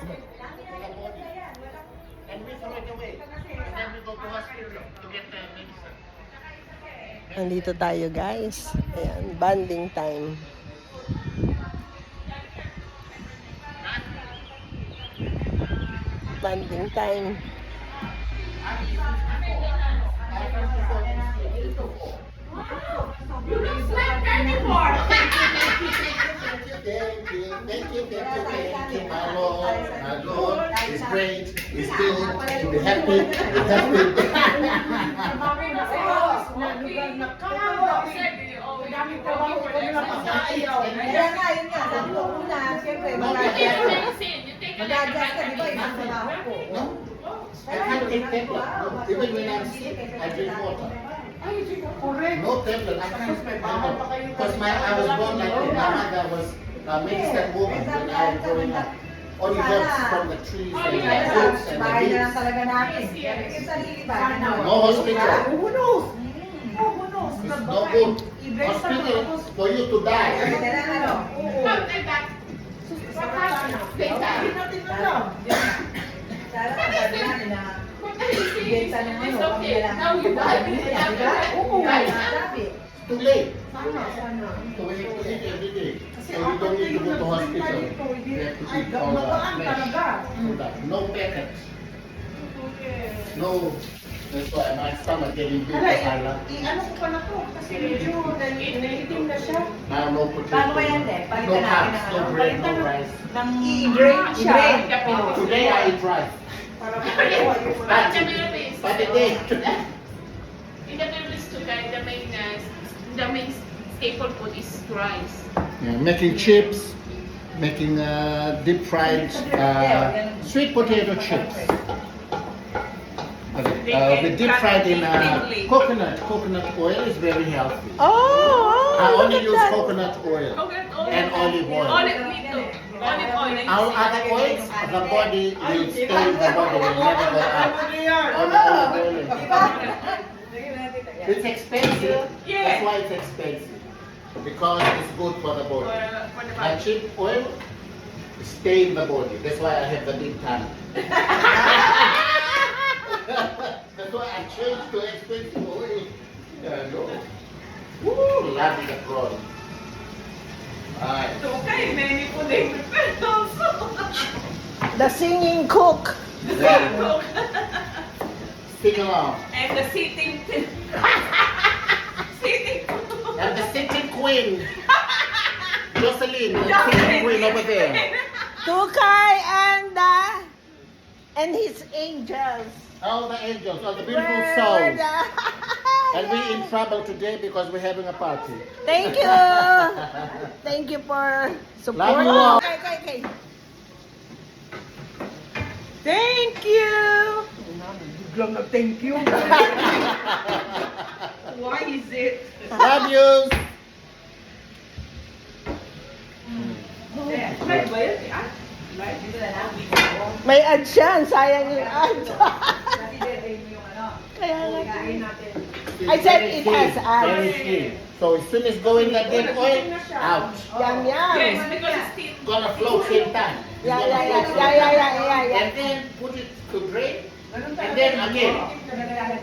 And we throw it away. And then we go to hospital to get the medicine. Nandito tayo guys. Ayan, bonding time. Bonding time. You look like carnivore. Thank you, my Lord. My Lord is great, is good, be happy, be happy. Kaya nga, yun nga, sabi ko muna, siyempre, mag-adjust ka, di ba, ibang trabaho ko. No? I can't take tablet. Even when I'm sick, I drink water. No tablet. I can't take tablet. Because I was born like that. My mother was a medicine woman when I was growing up. Only herbs from the trees and the fruits and the Bahay na lang leaves. talaga namin. Yung sarili ba? No hospital. Who knows? Who knows? It's no good. Hospital for you to die. Kaya lang ano? Hindi natin alam. Sana sabi namin na benta ng ano, kami na lang. Now you die. Oo, sabi. Too late. Sana. So we have to eat every day. So you don't need to go to hospital. You have to eat all the flesh. No packets. No. That's why my stomach getting big. I-ano ko pa na to. Kasi medyo naiitim na siya. No potato. Paano ba yan, De? No Palitan natin carbs, ng no ano? bread, no rice. I-drain siya. Today I eat rice. But the day. In the Middle East, the main staple food is rice. Yeah, making chips, making deep fried sweet potato chips. With deep fried in coconut. Coconut oil is very healthy. Oh, I only look use at that. coconut oil Coconut oil. and olive oil. Olive, me too. Olive oil. All other oils, the body will stay in the body, will never go out. Only olive oil. It's expensive. That's why it's expensive. Because it's good for the body. For the My body. cheap oil stay in the body. That's why I have the big tummy. That's why I changed to expensive oil. Yeah, no. Woo, loving the prawn. Alright. Okay, many food they prepare also. The singing cook. Yeah. Sing along. And the sitting And the sitting queen. Jocelyn, the sitting queen over there. Tukay and his angels. All the angels, all the beautiful Where souls. the- And we're in trouble today because we're having a party. Thank you. Thank you for support. Love you all. Okay. Thank you. Biglang nag-thank you. Why is it? Love you. Right ba yun? May ads yan. Sayang yung ads. Kasi din yung ano, Kaya nga. kain natin. I said it has ads. Very clean. So as soon as go in that dead oil, out. Yum, Yes, yum. because it's still. Gonna flow same time. It's Yeah. gonna flow same time. Yeah. And then put it to drain. And then again,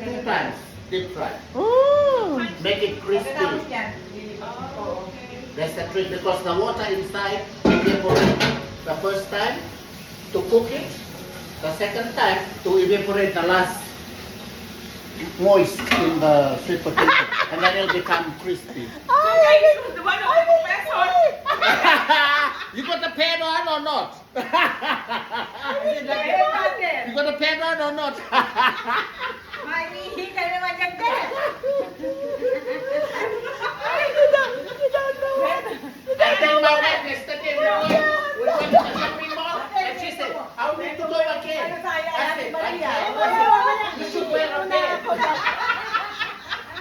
2 times, deep fry. Mm. Make it crispy. Pagkatapos yan, That's the trick because the water inside evaporate the first time to cook it, the second time to evaporate the last moist in the sweet potato, and then it'll become crispy. The one of the professor. You got the pan on or not? You got the pan on or not? may mihi ka naman dyan, Te. I tell my wife yesterday we went to the shopping mall and she said, I need to go again. I said, you should wear a pair.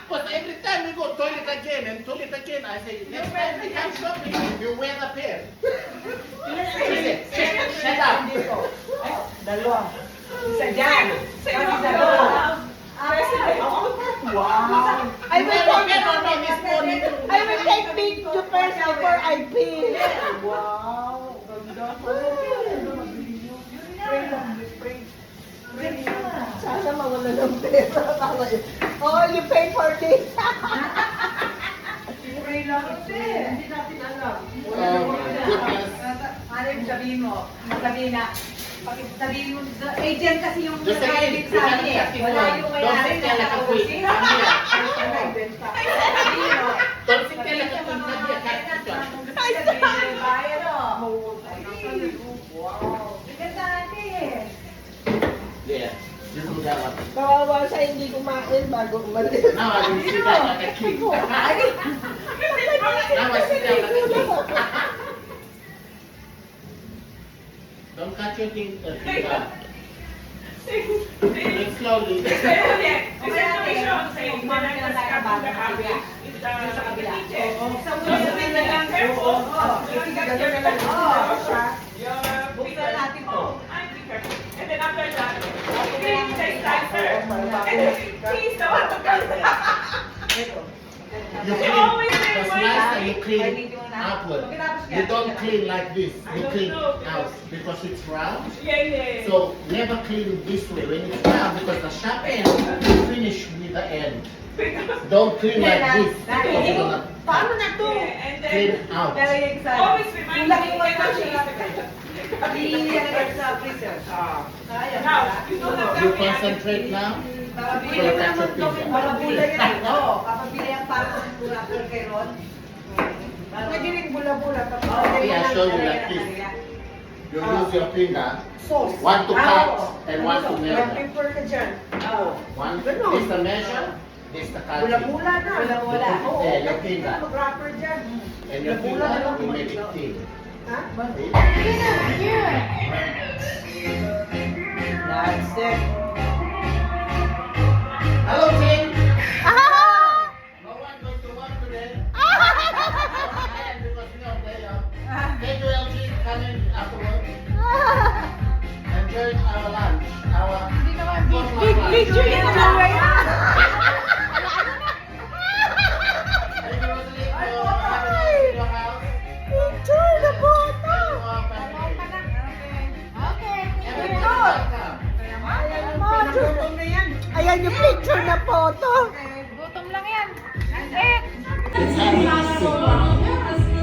But every time we go toilet again and toilet again, I say, next time we come shopping, you wear a pair. She said, shut up. Dalawa. Isa dyan. Kasi dalawa. Wow. I will take picture first before I pee. Wow. Ganda. mawala ng pera. Oh, you pay for this. Pray lang. Hindi natin alam. Oh my goodness. Ano yung sabihin mo? Sabihin na, sabihin mo, agent kasi yung Just a nag-edit minute. sa akin eh. Wala yung may-ari na Don't nakausip. Sabihin mo. Don't sit there like a queen. Wow. Ganda natin. Yeah, you do that one. Kawawa siya hindi kumain bago umalis. Now I will sit down like a king. Now I sit down like a king. Don't cut your finger. Do it slowly. Buksan natin to. And then after that, clean the slicer. And then cheese the one to cut. You clean. That's nice that you clean outward. You don't clean like this. You clean out because it's round. Yeah. So never clean this way when it's round because the sharp end finish with the end. Don't clean like this. Because you're gonna Paano na to? And then clean out. Pero yung sa... always remind me Laki mo when na the siya. cheese. Ilagay sa freezer. Sayang. Now, you don't have You to concentrate now. Pabili mo naman gawin bula-bula yan. Oo, kapabili ang parang bula-bula kay Ron. Pwede rin bula-bula. Yeah, show you like this. You use your finger. Sauce. One to cut and one to May measure. paper ka dyan. One. This the measure. This the cutting. Bula-bula na. Bula-bula. Oo. Yeah, your finger. Mag-wrapper dyan. And your Bula-bula na finger lang. will make it thin. Ha? That's it. Hello, Tim. Ah! No one going to work today. Because we are there. Thank you, LG, coming after work. Enjoy our lunch. Our Picture yan naman ngayon. Thank you, Rosalie, for having us in your house. Picture na po ito. Everybody welcome. Ayan yung picture na photo. Gutom lang yan. That's it. It's happy to see.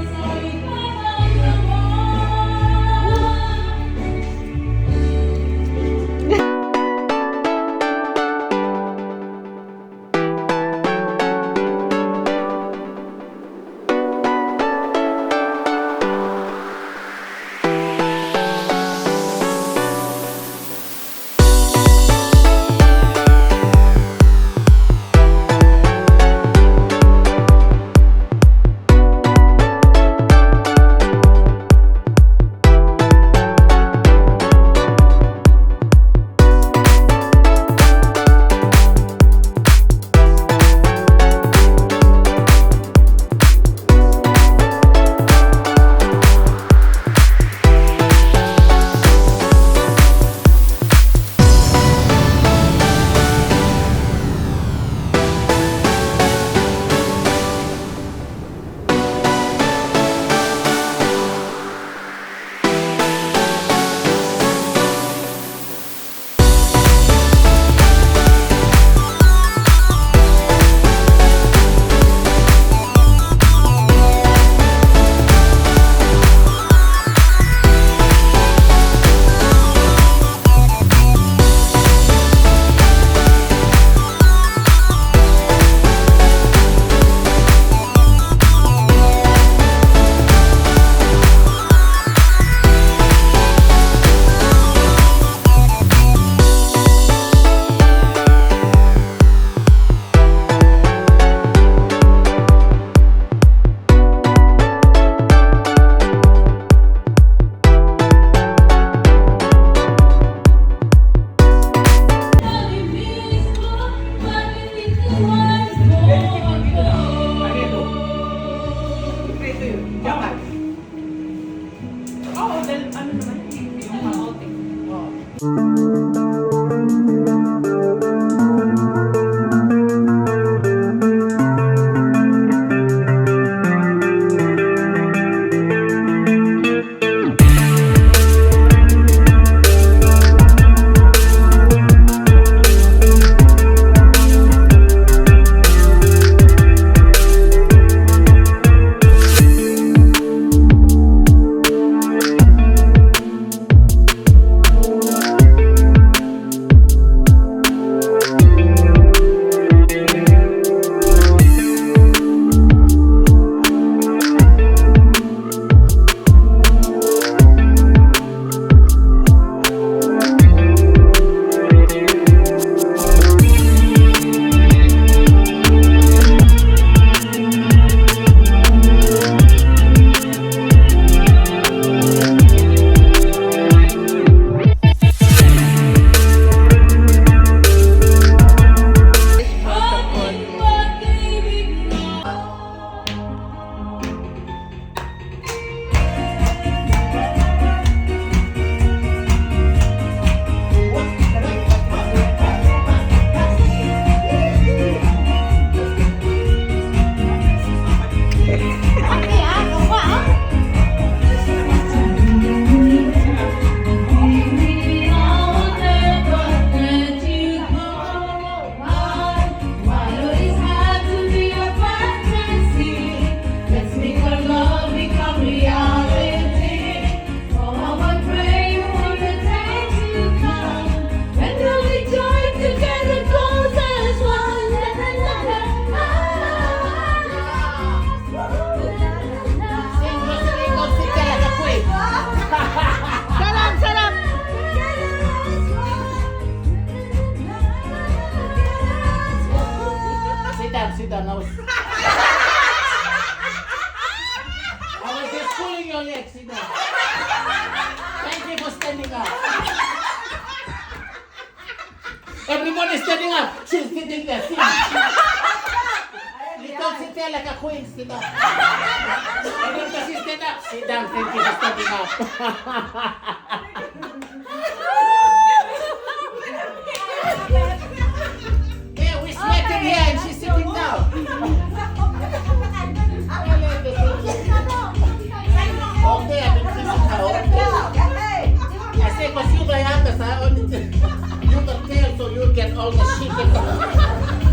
down. I was just pulling your legs, sit down. Thank you for standing up. Everybody's standing up. She's sitting there. Sit. Little sit there like a queen. Sit down. And then she stand up. Sit down. Thank you for standing up. Yeah, we're sweating here and she's sitting down. Okay, I've been kissing her all day. I say, because you my youngest, I only you can tell so you get all the shit.